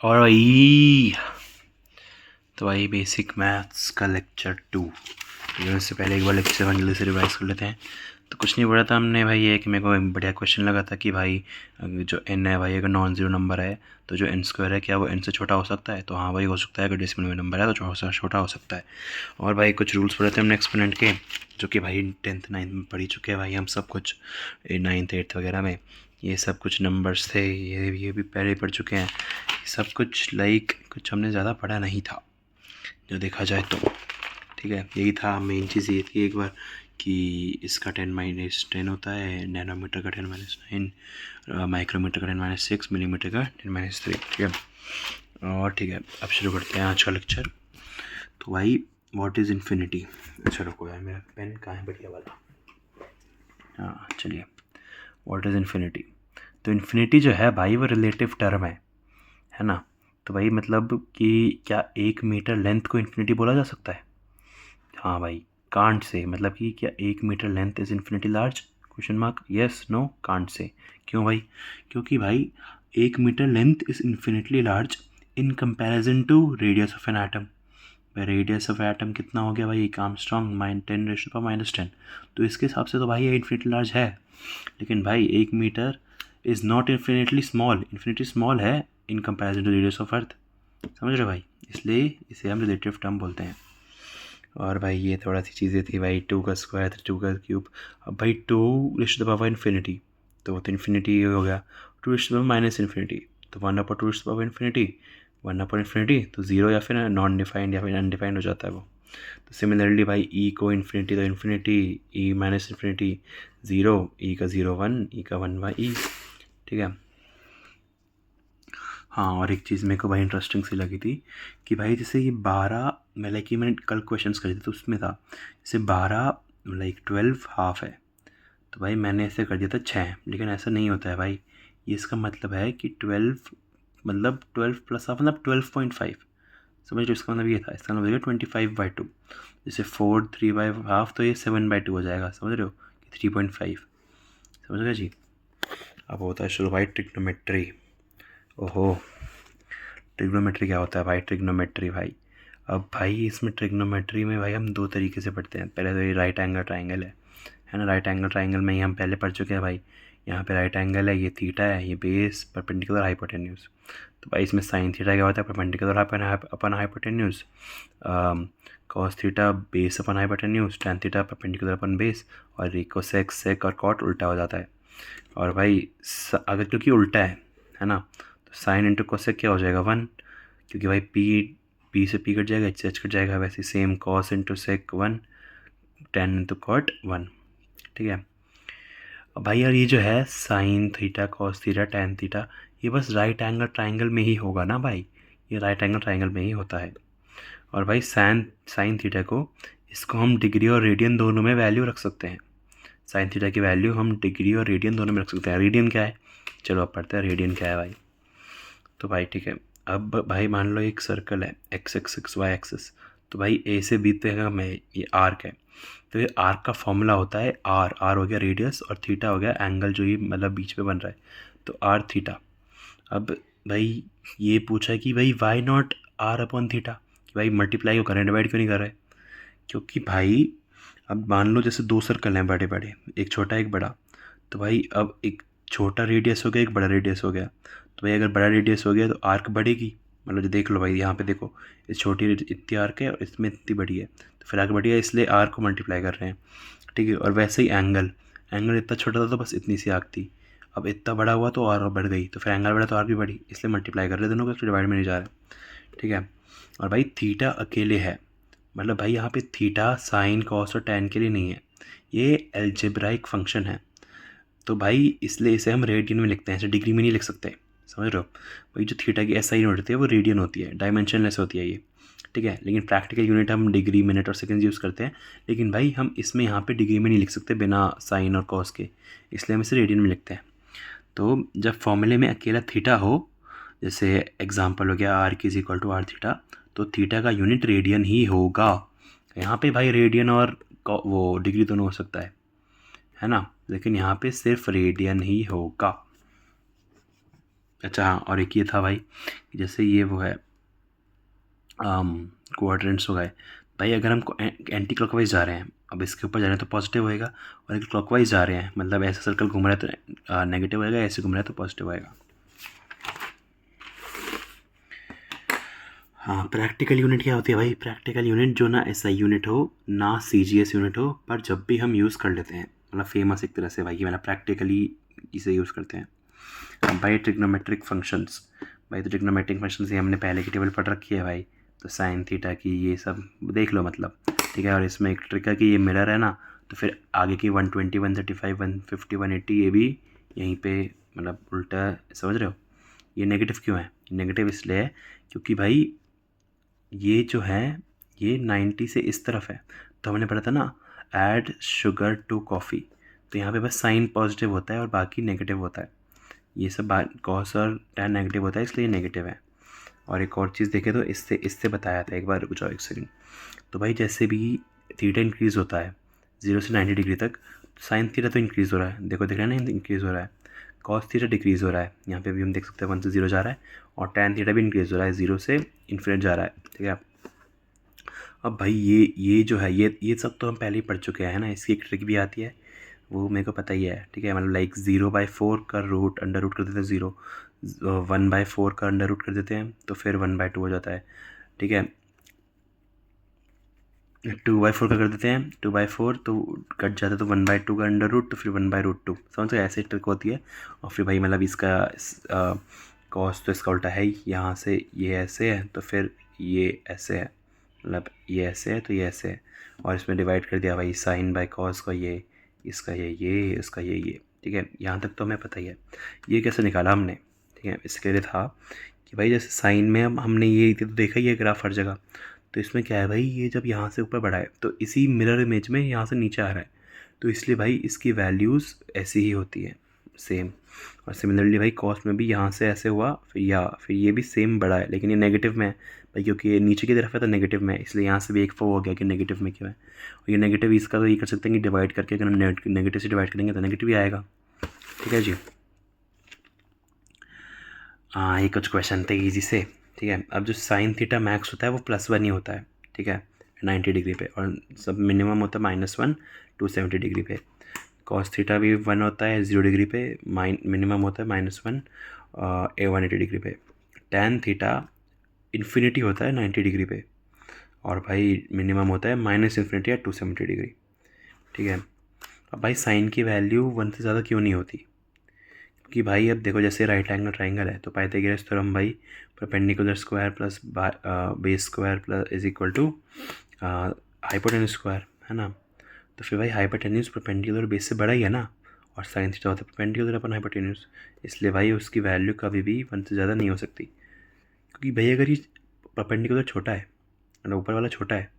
और भाई तो भाई बेसिक मैथ्स का लेक्चर 2। इससे पहले एक बार लेक्चर 1 जल्दी से रिवाइज कर लेते हैं। तो कुछ नहीं पढ़ा था हमने भाई, एक मेरे को बढ़िया क्वेश्चन लगा था कि भाई जो n है भाई अगर नॉन ज़ीरो नंबर है तो जो n² है क्या वो n से छोटा हो सकता है। तो हाँ भाई हो सकता है, अगर डेसिमल में नंबर है तो छोटा हो सकता है। और भाई कुछ रूल्स पढ़े थे हमने एक्सपोनेंट के, जो कि भाई 10th 9th में पढ़ ही चुके हैं भाई हम सब कुछ, 9th 8th वगैरह में ये सब कुछ नंबर्स थे, ये भी पहले ही पढ़ चुके हैं सब कुछ। कुछ हमने ज़्यादा पढ़ा नहीं था जो देखा जाए तो। ठीक है, यही था मेन चीज़, ये थी एक बार कि इसका 10 - 10 होता है, नैनोमीटर का 10 - 9, माइक्रोमीटर का 10 - 6, मिलीमीटर का 10 - 3। ठीक है, और ठीक है अब शुरू करते हैं आज का लेक्चर। तो भाई व्हाट इज़ इन्फिनिटी। अच्छा रुको यार, मेरा पेन कहाँ है बढ़िया वाला। हाँ चलिए, व्हाट इज़ इन्फिनिटी। तो इन्फिनिटी जो है भाई वो रिलेटिव टर्म है ना। तो भाई मतलब कि क्या 1 मीटर लेंथ को इन्फिनिटी बोला जा सकता है। हाँ भाई, कांट से, मतलब कि क्या 1 metre length is infinity large, question mark, yes no, can't say. क्यों भाई, क्योंकि भाई 1 metre length is infinitely large in comparison to radius of an atom. Radius of atom कितना हो गया भाई, एक आर्मस्ट्रॉन्ग, 10⁻⁻⁻⁻। तो इसके हिसाब से तो भाई ये इन्फिनिटली लार्ज है। लेकिन भाई 1 metre is not infinitely small, infinitely small है in comparison to radius of Earth. समझ रहे भाई, इसलिए इसे हम रिलेटिव टर्म बोलते हैं। और भाई ये थोड़ा सी चीज़ें थी भाई, 2 का स्क्वायर 2 का क्यूब। अब भाई 2 इन्फिनिटी, तो वो तो इन्फिनिटी हो गया। 2 - इन्फिनिटी तो 1/2 इन्फिनिटी तो ज़ीरो या फिर नॉन डिफाइंड या फिर अनडिफाइंड हो जाता है वो। तो सिमिलरली भाई ई को इन्फिनिटी तो infinity, E minus infinity zero, ई का 0 1, ई का 1 बाई ई। ठीक है, हाँ और एक चीज़ मेरे को भाई इंटरेस्टिंग सी लगी थी कि भाई जैसे ये 12, मैं लाइक कि मैंने कल क्वेश्चंस करे थे तो उसमें था जैसे 12 लाइक 12 हाफ है, तो भाई मैंने ऐसे कर दिया था 6, लेकिन ऐसा नहीं होता है भाई। ये इसका मतलब है कि 12 मतलब 12 प्लस हाफ मतलब 12.5। समझ लो, इसका मतलब ये था, इसका मतलब 25/2। जैसे 4 3/2 तो ये 7/2 हो जाएगा, समझ रहे हो कि 3.5। समझ गए जी। अब होता है शुरू भाई ट्रिग्नोमेट्री। ओहो, ट्रिग्नोमेट्री क्या होता है भाई, ट्रिग्नोमेट्री भाई, अब भाई इसमें ट्रिग्नोमेट्री में भाई हम दो तरीके से पढ़ते हैं। पहले तो ये राइट एंगल ट्राइंगल है ना। राइट एंगल ट्राइंगल में ही हम पहले पढ़ चुके हैं भाई। यहाँ पे राइट एंगल है, ये थीटा है, ये बेस परपेंडिकुलर हाइपोटेन्यूज। तो भाई इसमें साइन थीटा क्या होता है, perpendicular upon hypotenuse, cos theta base upon hypotenuse, tan theta perpendicular upon base, और ये कोसेक सेक और कॉट उल्टा हो जाता है। और भाई अगर क्योंकि उल्टा है ना, तो साइन इंटू कोसेक क्या हो जाएगा 1, क्योंकि भाई पी से पी कट जाएगा, एच से एच कट जाएगा। वैसे same cos into sec 1, tan into cot 1। ठीक है, अब भाई यार ये जो है sine theta cos theta tan theta, ये बस राइट एंगल ट्राइंगल में ही होगा ना भाई, ये राइट एंगल ट्राइंगल में ही होता है। और भाई साइन थीटा को, इसको हम डिग्री और रेडियन दोनों में वैल्यू रख सकते हैं। साइन थीटा की वैल्यू हम डिग्री और रेडियन दोनों में रख सकते हैं। रेडियन क्या है, चलो अब पढ़ते हैं रेडियन क्या है भाई। तो भाई ठीक है, अब भाई मान लो एक सर्कल है, एक्स एक्सिस वाई एक्सिस। तो भाई ए से बी तक हमें ये आर्क है, तो ये आर्क का फॉर्मूला होता है आर हो गया रेडियस और थीटा हो गया एंगल जो ये मतलब बीच में बन रहा है, तो आर थीटा। अब भाई ये पूछा कि भाई why not R upon theta, कि भाई मल्टीप्लाई क्यों कर रहे हैं, डिवाइड क्यों नहीं कर रहे। क्योंकि भाई अब मान लो जैसे दो सर्कल हैं बड़े बड़े, एक छोटा एक बड़ा। तो भाई अब एक छोटा रेडियस हो गया, एक बड़ा रेडियस हो गया। तो भाई अगर बड़ा रेडियस हो गया तो आर्क बढ़ेगी, मतलब जो देख लो भाई यहाँ पे देखो, इस छोटी इतनी आर्क है और इसमें इतनी बड़ी है, तो फिर आर्क बढ़ी है, इसलिए आर्क को मल्टीप्लाई कर रहे हैं। ठीक है, और वैसे ही एंगल, एंगल इतना छोटा था तो बस इतनी सी आर्क थी, अब इतना बड़ा हुआ तो और बढ़ गई, तो फिर एंगल बढ़ा तो आर्क भी बढ़ी, इसलिए मल्टीप्लाई कर रहे हैं दोनों को, डिवाइड में नहीं जा रहे। ठीक है, और भाई थीटा अकेले है, मतलब भाई यहाँ पे थीटा साइन कॉस और टैन के लिए नहीं है, ये एल्जेब्राइक फंक्शन है। तो भाई इसलिए इसे हम रेडियन में लिखते हैं, ऐसे डिग्री में नहीं लिख सकते। समझ रहे हो भाई, जो थीटा की एसआई यूनिट होती है वो रेडियन होती है, डायमेंशनलेस होती है ये। ठीक है, लेकिन प्रैक्टिकल यूनिट हम डिग्री मिनट और सेकंड यूज़ करते हैं, लेकिन भाई हम इसमें यहाँ पे डिग्री में नहीं लिख सकते बिना साइन और कॉस के, इसलिए हम इसे रेडियन में लिखते हैं। तो जब फॉर्मूले में अकेला थीटा हो, जैसे एग्जाम्पल हो गया R is equal to R theta, तो थीटा का यूनिट रेडियन ही होगा। यहाँ पे भाई रेडियन और वो डिग्री दोनों हो सकता है ना, लेकिन यहाँ पे सिर्फ रेडियन ही होगा। अच्छा हाँ, और एक ये था भाई कि जैसे ये वो है क्वाड्रेंट्स हो गए भाई, अगर हम एंटी क्लॉकवाइज जा रहे हैं, अब इसके ऊपर जा रहे हैं तो पॉजिटिव होएगा, और अगर क्लॉकवाइज जा रहे हैं मतलब ऐसे सर्कल घूम रहा है तो नेगेटिव होएगा, ऐसे घूम रहा है तो पॉजिटिव होएगा। हाँ, प्रैक्टिकल यूनिट क्या होती है भाई? प्रैक्टिकल यूनिट जो ना एसआई यूनिट हो ना सीजीएस यूनिट हो, पर जब भी हम यूज़ कर लेते हैं, मतलब फेमस एक तरह से भाई कि मैंने प्रैक्टिकली इसे यूज़ करते हैं। अब भाई ट्रिग्नोमेट्रिक फंक्शंस, भाई तो ट्रिग्नोमेट्रिक फंक्शंस ये हमने पहले की टेबल पढ़ रखी है भाई, तो साइन थीटा की ये सब देख लो मतलब, ठीक है। और इसमें एक ट्रिक है कि ये मिरर है ना, तो फिर आगे की 120 135 150 180 ये भी यहीं पे मतलब उल्टा, समझ रहे हो? ये नेगेटिव क्यों है? नेगेटिव इसलिए है क्योंकि भाई ये जो है ये 90 से इस तरफ है, तो हमने पढ़ा था ना ऐड शुगर टू कॉफ़ी, तो यहाँ पे बस साइन पॉजिटिव होता है और बाकी नेगेटिव होता है। ये सब बात कॉस और टैन नेगेटिव होता है, इसलिए नेगेटिव है। और एक और चीज़ देखें तो इससे इससे बताया था एक बार, रुक जाओ एक सेकंड। तो भाई जैसे भी थीटा इंक्रीज़ होता है 0 से 90 डिग्री तक, साइन थीटा तो इंक्रीज़ हो रहा है, देखो दिख रहा है ना इंक्रीज़ हो रहा है। कॉस थीटा डिक्रीज़ हो रहा है, यहाँ पे भी हम देख सकते हैं 1 से 0 जा रहा है, और टैन थीटा भी इंक्रीज़ हो रहा है 0 से इन्फिनिट जा रहा है, ठीक है। अब भाई ये जो है ये सब तो हम पहले ही पढ़ चुके हैं ना, इसकी एक ट्रिक भी आती है, वो मेरे को पता ही है, ठीक है। मतलब लाइक 0/4 का रूट अंडर रूट कर देते हैं 0, 1/4 का अंडर रूट कर देते हैं तो फिर 1/2 हो जाता है, ठीक है। 2/4 का कर देते हैं, 2/4 तो कट जाता है तो 1/2 का अंडर रूट, तो फिर 1/√2, समझ गए? ऐसे ट्रिक होती है। और फिर भाई मतलब इसका कॉस तो इसका उल्टा है ही, यहाँ से ये ऐसे है तो फिर ये ऐसे है, मतलब ये ऐसे है तो ये ऐसे है, और इसमें डिवाइड कर दिया भाई साइन बाय कॉस का, ये इसका ये इसका ये, ठीक है। यहाँ तक तो हमें पता ही है। ये कैसे निकाला हमने, ठीक है। इसके लिए था कि भाई जैसे साइन में हमने ये तो देखा ही है ग्राफ हर जगह, तो इसमें क्या है भाई, ये जब यहाँ से ऊपर बढ़ा है तो इसी मिरर इमेज में यहाँ से नीचे आ रहा है, तो इसलिए भाई इसकी वैल्यूज़ ऐसी ही होती है सेम। और सिमिलरली भाई कॉस्ट में भी यहाँ से ऐसे हुआ, फिर ये भी सेम बढ़ा है, लेकिन ये नेगेटिव में है भाई, क्योंकि ये नीचे की तरफ है तो नेगेटिव में है, इसलिए यहाँ से भी एक फो हो गया कि नेगेटिव में क्यों है। और ये नेगेटिव इसका तो ये कर सकते हैं कि डिवाइड करके, अगर हम नेगेटिव से डिवाइड करेंगे तो नेगेटिव ही आएगा, ठीक है जी। हाँ, ये कुछ क्वेश्चन थे ईजी से, ठीक है। अब जो साइन थीटा मैक्स होता है वो +1 ही होता है, ठीक है, 90 डिग्री पे, और सब मिनिमम होता है -1 270 डिग्री पे। कॉस थीटा भी 1 होता है 0 डिग्री पे, मिनिमम होता है -1 180 डिग्री पे। टैन थीटा इन्फिनिटी होता है 90 डिग्री पे, और भाई मिनिमम होता है -∞ या 270 डिग्री, ठीक है। अब भाई साइन की वैल्यू 1 से ज़्यादा क्यों नहीं होती? कि भाई अब देखो जैसे राइट एंगल ट्राइंगल है तो पाइथागोरस थ्योरम भाई perpendicular square plus base square plus is equal to hypotenuse square, है ना। तो फिर भाई हाइपोटेन्यूज परपेंडिकुलर बेस से बड़ा ही है ना, और साइन थीटा होता है परपेंडिकुलर अपन हाइपोटेन्यूज, इसलिए भाई उसकी वैल्यू कभी भी 1 से ज़्यादा नहीं हो सकती। क्योंकि भाई अगर ये परपेंडिकुलर छोटा है और ऊपर वाला छोटा है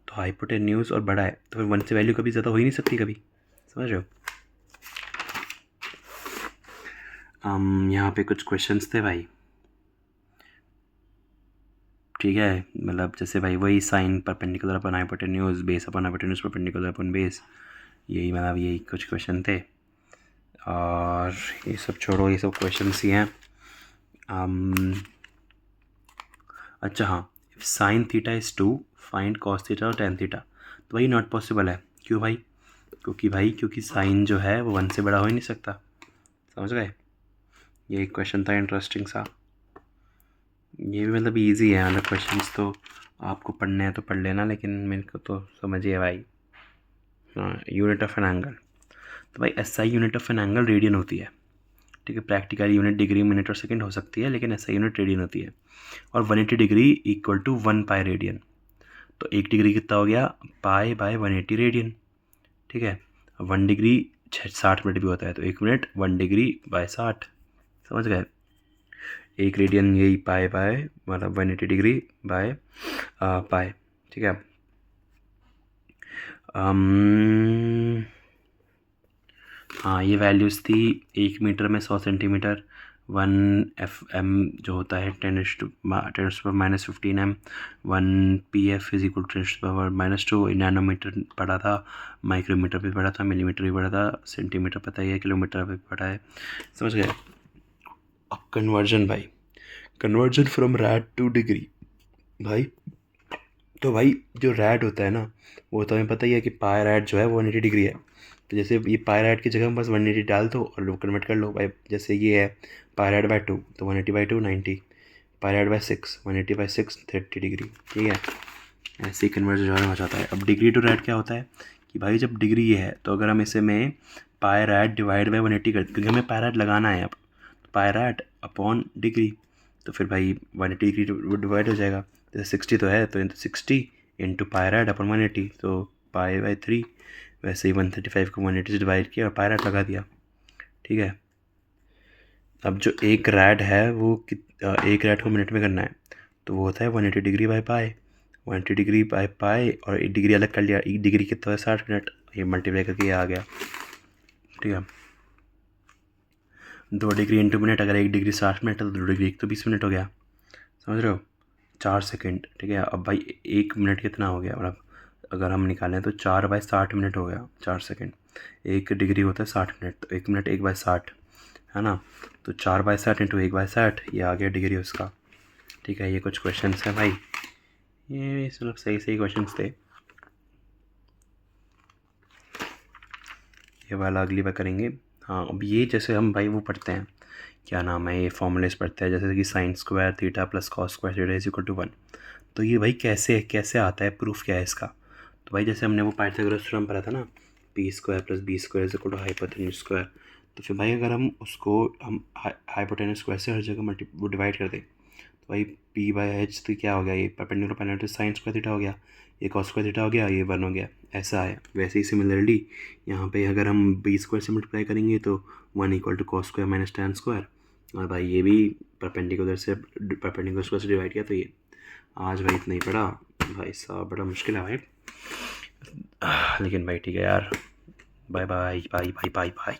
तो हाइपोटेन्यूज और बड़ा है, तो फिर 1 से वैल्यू कभी ज़्यादा हो ही नहीं सकती कभी, समझ रहे हो? यहाँ पे कुछ क्वेश्चंस थे भाई, ठीक है। मतलब जैसे भाई वही sign perpendicular upon hypotenuse, base upon hypotenuse perpendicular upon base, यही मतलब यही कुछ क्वेश्चन थे। और ये सब छोड़ो, ये सब क्वेश्चंस ही हैं। अच्छा हाँ, sine theta is 2 find cos theta और टेन थीटा, तो भाई नॉट पॉसिबल है। क्यों भाई? क्योंकि साइन जो है वो 1 से बड़ा हो ही नहीं सकता, समझ गए? ये एक क्वेश्चन था इंटरेस्टिंग सा, ये भी मतलब इजी है, मतलब क्वेश्चंस तो आपको पढ़ने हैं तो पढ़ लेना, लेकिन मेरे को तो समझिए भाई। हाँ, यूनिट ऑफ एन एंगल, तो भाई SI unit of an angle radian होती है, ठीक है। प्रैक्टिकल यूनिट डिग्री मिनट और सेकंड हो सकती है, लेकिन एसआई यूनिट रेडियन होती है। और 180 degree equal to 1 pi radian, तो 1 डिग्री कितना हो गया, पाई बाय 180 रेडियन, ठीक है। 1 डिग्री 60 मिनट भी होता है, तो 1 मिनट 1 डिग्री बाय 60, समझ गए? 1 रेडियन यही पाई बाय मतलब 180 डिग्री बाय पाई, ठीक है। हाँ, ये वैल्यूज़ थी 1 मीटर में 100 सेंटीमीटर, 1 FM जो होता है 10⁻⁻15 M, 1 PF is equal to 10⁻⁻2, nanometre पढ़ा था, माइक्रोमीटर भी पढ़ा था, मिलीमीटर भी पढ़ा था, सेंटीमीटर पता ही है, किलोमीटर भी पढ़ा है, समझ गए? अब कन्वर्जन भाई, conversion from red two degree भाई। तो भाई जो रैड होता है ना, वो तो हमें पता ही है कि पाई रैड जो है वो 180 डिग्री है। तो जैसे ये पाई रैड की जगह में बस 180 डाल दो और कन्वर्ट कर लो भाई। जैसे ये है पाई रैड बाई 2 तो 180/2 90, पाई रैड बाई 6 180/6 30 डिग्री, ठीक है। ऐसे ही कन्वर्जन जो है हो जाता है। अब डिग्री टू रैड क्या होता है कि भाई जब डिग्री ये है तो अगर हम इसे में पाई रैड डिवाइड बाई 180 कर, क्योंकि हमें पाई रैड लगाना है अब, तो पाई रैड अपॉन डिग्री, तो फिर भाई 180 डिग्री डिवाइड हो जाएगा। जैसे 60 तो है तो 60 इंटू पाई रैड अपॉन 180 तो पाई बाई 3। वैसे ही 135 को 180 से डिवाइड किया और पाई रैड लगा दिया, ठीक है। अब जो एक रैड है वो एक रैड को मिनट में करना है, तो वो होता है 180 degree by pi, 180 degree by pi और 1 डिग्री अलग कर लिया। 1 डिग्री कितना है 60 मिनट, ये मल्टीप्लाई करके ये आ गया, ठीक है। 2 डिग्री इंटू मिनट, अगर 1 डिग्री 60 मिनट है तो 2 डिग्री 1 तो 20 मिनट हो गया, समझ रहे हो। 4 सेकेंड, ठीक है। अब भाई 1 मिनट कितना हो गया, मतलब अगर हम निकालें तो 4/60 मिनट हो गया 4 सेकेंड। 1 डिग्री होता है 60 मिनट, तो 1 मिनट 1/60 है ना। तो 4/60 इंटू 1/60 ये आ गया डिग्री उसका, ठीक है। ये कुछ क्वेश्चन है भाई, ये मतलब सही सही क्वेश्चन थे। ये वाला अगली बार करेंगे। हाँ, अब ये जैसे हम भाई वो पढ़ते हैं, क्या नाम है, ये फॉर्मूलेस पढ़ते हैं, जैसे कि sine square theta plus cos square theta is equal to 1। तो ये भाई कैसे कैसे आता है, प्रूफ क्या है इसका। तो भाई जैसे हमने वो पाइथागोरस थ्योरम पढ़ा था ना, P square plus B square is equal to hypotenuse square. तो फिर भाई अगर हम उसको हम हाइपोटेन्यूज स्क्वायर से हर जगह वो डिवाइड कर दें, तो भाई पी बाई एच तो क्या हो गया, ये perpendicular parallel sign square theta हो गया, ये कॉस स्क्वायर थीटा हो गया, ये 1 हो गया, ऐसा है। वैसे ही सिमिलरली यहाँ पे अगर हम बी स्क्वायर से मल्टीप्लाई करेंगे तो 1 equal to cos square minus tan square, और भाई ये भी परपेंडिकुलर स्क्वायर से डिवाइड किया। तो ये आज भाई इतना ही पढ़ा भाई साहब, बड़ा मुश्किल है भाई, लेकिन भाई ठीक है यार। Bye bye bye bye bye bye.